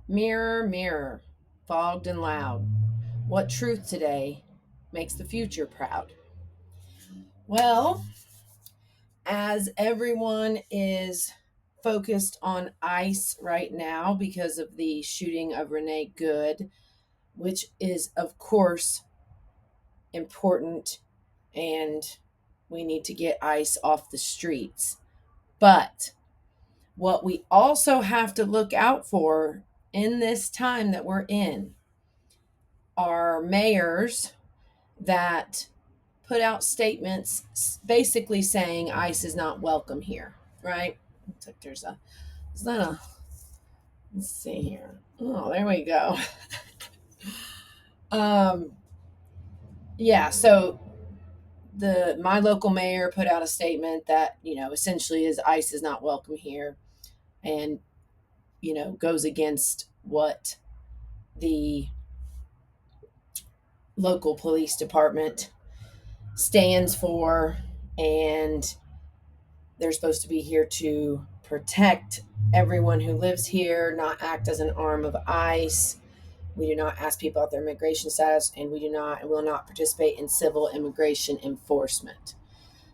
Mirror, mirror, fogged and loud, what truth today makes the future proud? Well, as everyone is focused on ICE right now because of the shooting of Renee Good, which is, of course, important, and we need to get ICE off the streets. But what we also have to look out for in this time that we're in are mayors that put out statements basically saying ICE is not welcome here, right? Looks like is that let's see here. Oh, there we go. um, yeah, so my local mayor put out a statement that, essentially is ICE is not welcome here, and, goes against what the local police department stands for, and they're supposed to be here to protect everyone who lives here, not act as an arm of ICE. We do not ask people about their immigration status, and we do not and will not participate in civil immigration enforcement.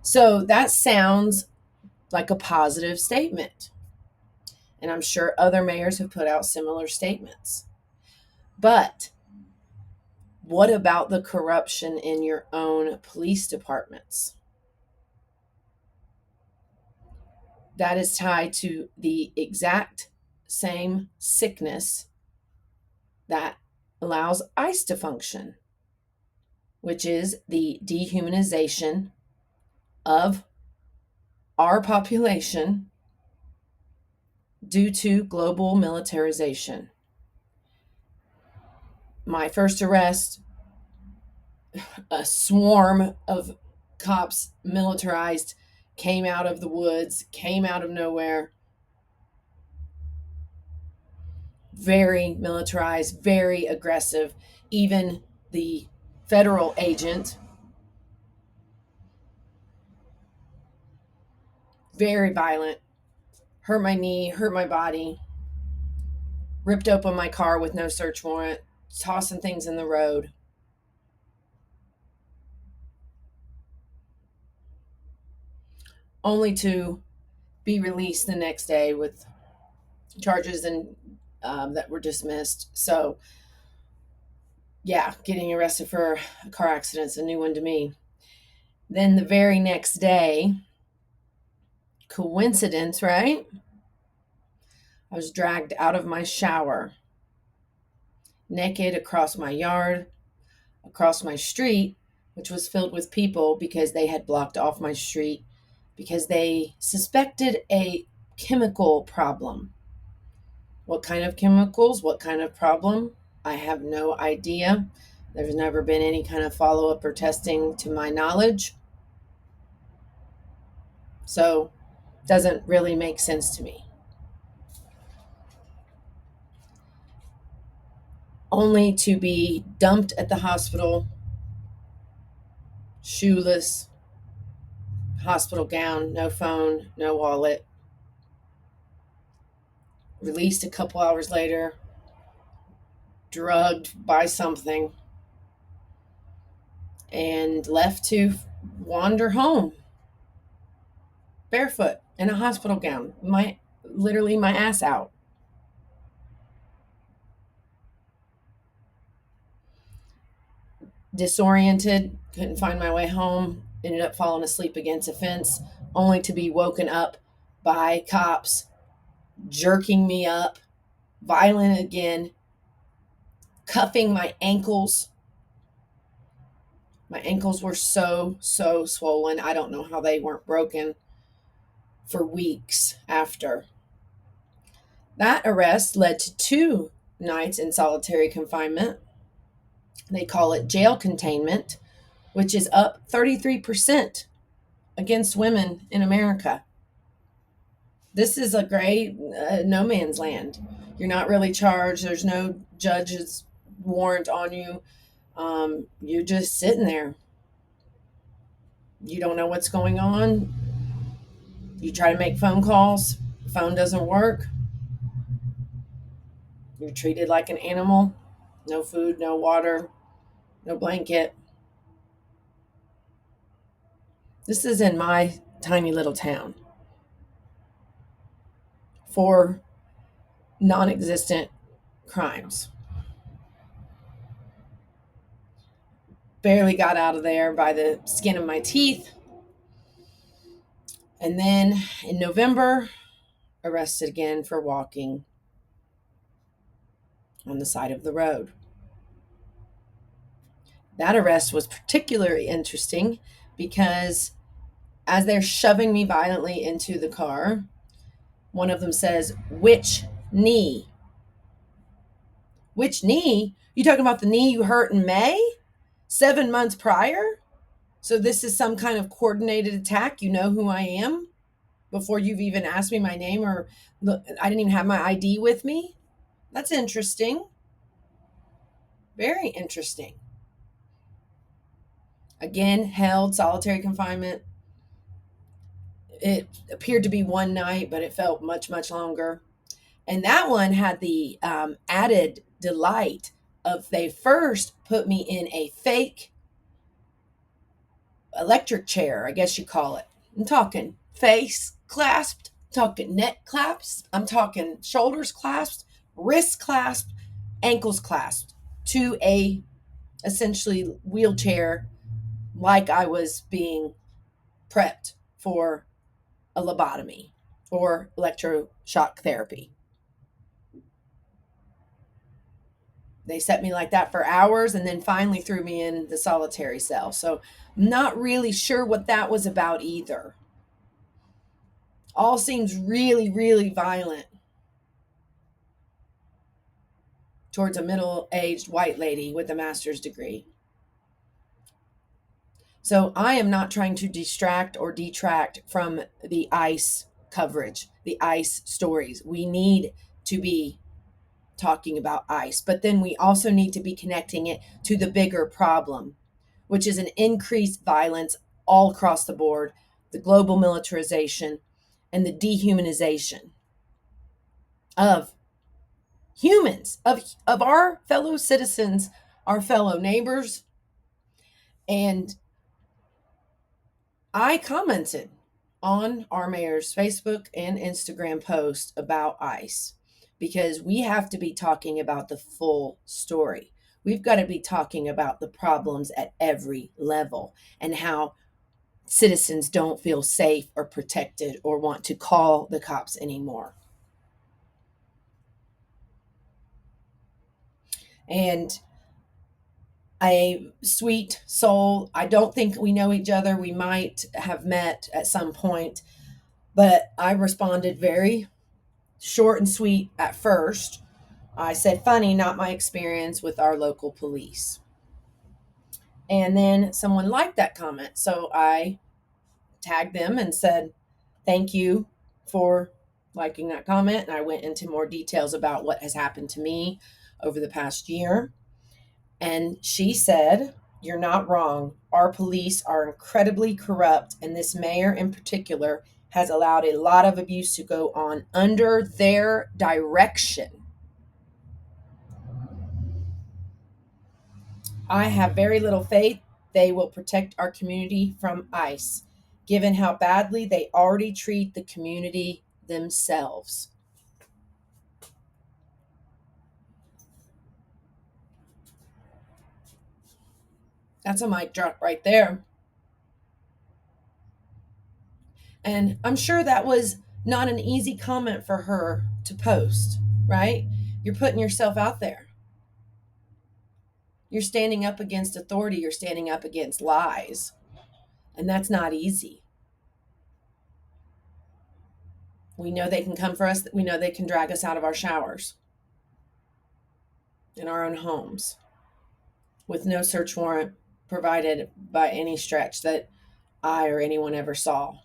So that sounds like a positive statement. And I'm sure other mayors have put out similar statements. But what about the corruption in your own police departments? That is tied to the exact same sickness that allows ICE to function, which is the dehumanization of our population due to global militarization. My first arrest, a swarm of cops, militarized, came out of the woods, came out of nowhere, very militarized, very aggressive. Even the federal agent, very violent, hurt my knee, hurt my body, ripped open my car with no search warrant, tossing things in the road. Only to be released the next day with charges and that were dismissed. So, yeah, getting arrested for a car accident's a new one to me. Then the very next day, coincidence, right? I was dragged out of my shower, naked, across my yard, across my street, which was filled with people because they had blocked off my street because they suspected a chemical problem. What kind of chemicals? What kind of problem? I have no idea. There's never been any kind of follow up or testing to my knowledge. So, doesn't really make sense to me. Only to be dumped at the hospital, shoeless, hospital gown, no phone, no wallet. Released a couple hours later, drugged by something, and left to wander home barefoot in a hospital gown, literally my ass out. Disoriented, couldn't find my way home, ended up falling asleep against a fence, only to be woken up by cops jerking me up, violent again, cuffing my ankles. My ankles were so swollen. I don't know how they weren't broken for weeks after. That arrest led to 2 nights in solitary confinement. They call it jail containment, which is up 33% against women in America. This is a great no man's land. You're not really charged. There's no judge's warrant on you. You're just sitting there. You don't know what's going on. You try to make phone calls. The phone doesn't work. You're treated like an animal. No food, no water, no blanket. This is in my tiny little town. 4 non existent crimes. Barely got out of there by the skin of my teeth. And then in November, arrested again for walking on the side of the road. That arrest was particularly interesting because as they're shoving me violently into the car, one of them says, "Which knee?" Which knee? You talking about the knee you hurt in May? 7 months prior? So this is some kind of coordinated attack. You know who I am before you've even asked me my name, or look, I didn't even have my ID with me. That's interesting. Very interesting. Again, held solitary confinement. It appeared to be one night, but it felt much, much longer. And that one had the added delight of they first put me in a fake electric chair, I guess you call it. I'm talking face clasped, talking neck clasped, I'm talking shoulders clasped, wrists clasped, ankles clasped to a essentially wheelchair, like I was being prepped for a lobotomy or electroshock therapy. They set me like that for hours and then finally threw me in the solitary cell. So, not really sure what that was about either. All seems really, really violent towards a middle aged white lady with a master's degree. So, I am not trying to distract or detract from the ICE coverage, the ICE stories. We need to be talking about ICE, but then we also need to be connecting it to the bigger problem, which is an increased violence all across the board, the global militarization, and the dehumanization of humans, of our fellow citizens, our fellow neighbors. And I commented on our mayor's Facebook and Instagram post about ICE because we have to be talking about the full story. We've got to be talking about the problems at every level and how citizens don't feel safe or protected or want to call the cops anymore. And a sweet soul, I don't think we know each other. We might have met at some point, but I responded very short and sweet at first. I said, funny, not my experience with our local police. And then someone liked that comment. So I tagged them and said, thank you for liking that comment. And I went into more details about what has happened to me over the past year. And she said, you're not wrong. Our police are incredibly corrupt. And this mayor in particular has allowed a lot of abuse to go on under their direction. I have very little faith they will protect our community from ICE, given how badly they already treat the community themselves. That's a mic drop right there. And I'm sure that was not an easy comment for her to post, right? You're putting yourself out there. You're standing up against authority, you're standing up against lies. And that's not easy. We know they can come for us, we know they can drag us out of our showers in our own homes with no search warrant provided by any stretch that I or anyone ever saw.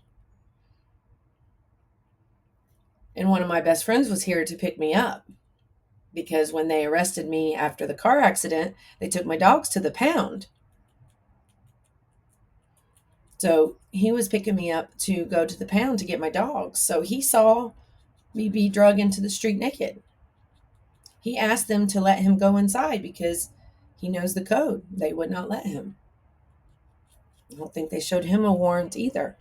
And one of my best friends was here to pick me up because when they arrested me after the car accident, they took my dogs to the pound. So he was picking me up to go to the pound to get my dogs. So he saw me be drug into the street naked. He asked them to let him go inside because he knows the code. They would not let him. I don't think they showed him a warrant either.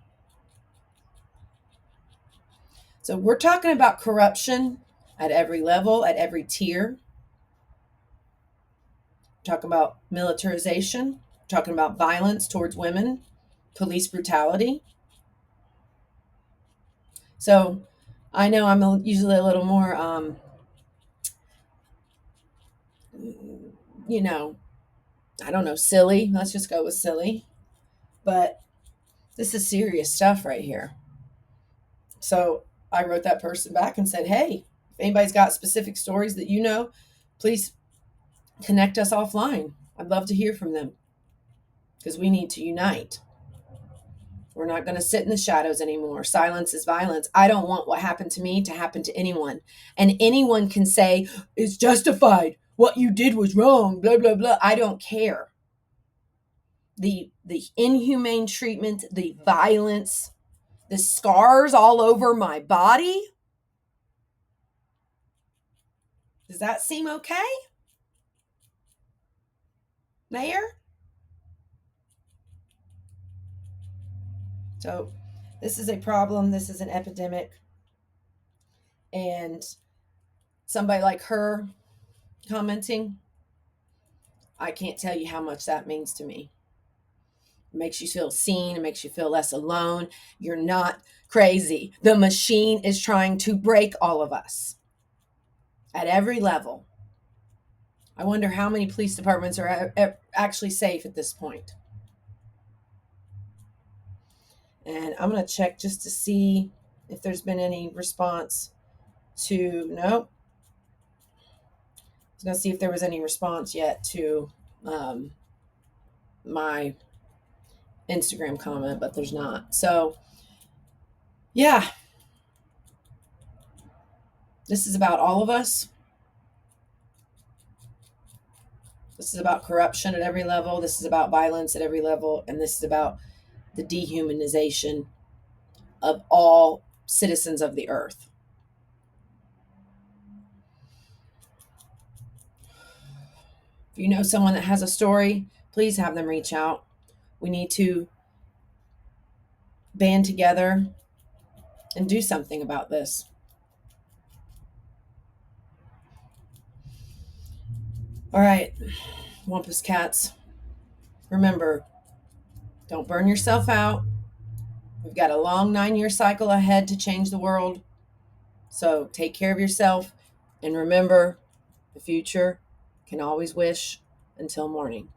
So we're talking about corruption at every level, at every tier. We're talking about militarization, we're talking about violence towards women, police brutality. So I know I'm usually a little more, I don't know, silly. Let's just go with silly. But this is serious stuff right here. So I wrote that person back and said, hey, if anybody's got specific stories that you know, please connect us offline. I'd love to hear from them because we need to unite. We're not going to sit in the shadows anymore. Silence is violence. I don't want what happened to me to happen to anyone. And anyone can say, it's justified. What you did was wrong, blah, blah, blah. I don't care. The inhumane treatment, the violence, the scars all over my body. Does that seem okay, Mayor? So this is a problem. This is an epidemic. And somebody like her commenting, I can't tell you how much that means to me. It makes you feel seen. It makes you feel less alone. You're not crazy. The machine is trying to break all of us at every level. I wonder how many police departments are actually safe at this point. And I'm going to check just to see if there's been any response to, nope. I was going to see if there was any response yet to my Instagram comment, but there's not. So, yeah. This is about all of us. This is about corruption at every level. This is about violence at every level. And this is about the dehumanization of all citizens of the earth. If you know someone that has a story, please have them reach out. We need to band together and do something about this. All right, Wampus Cats, remember, don't burn yourself out. We've got a long 9-year cycle ahead to change the world. So take care of yourself and remember, the future can always wish until morning.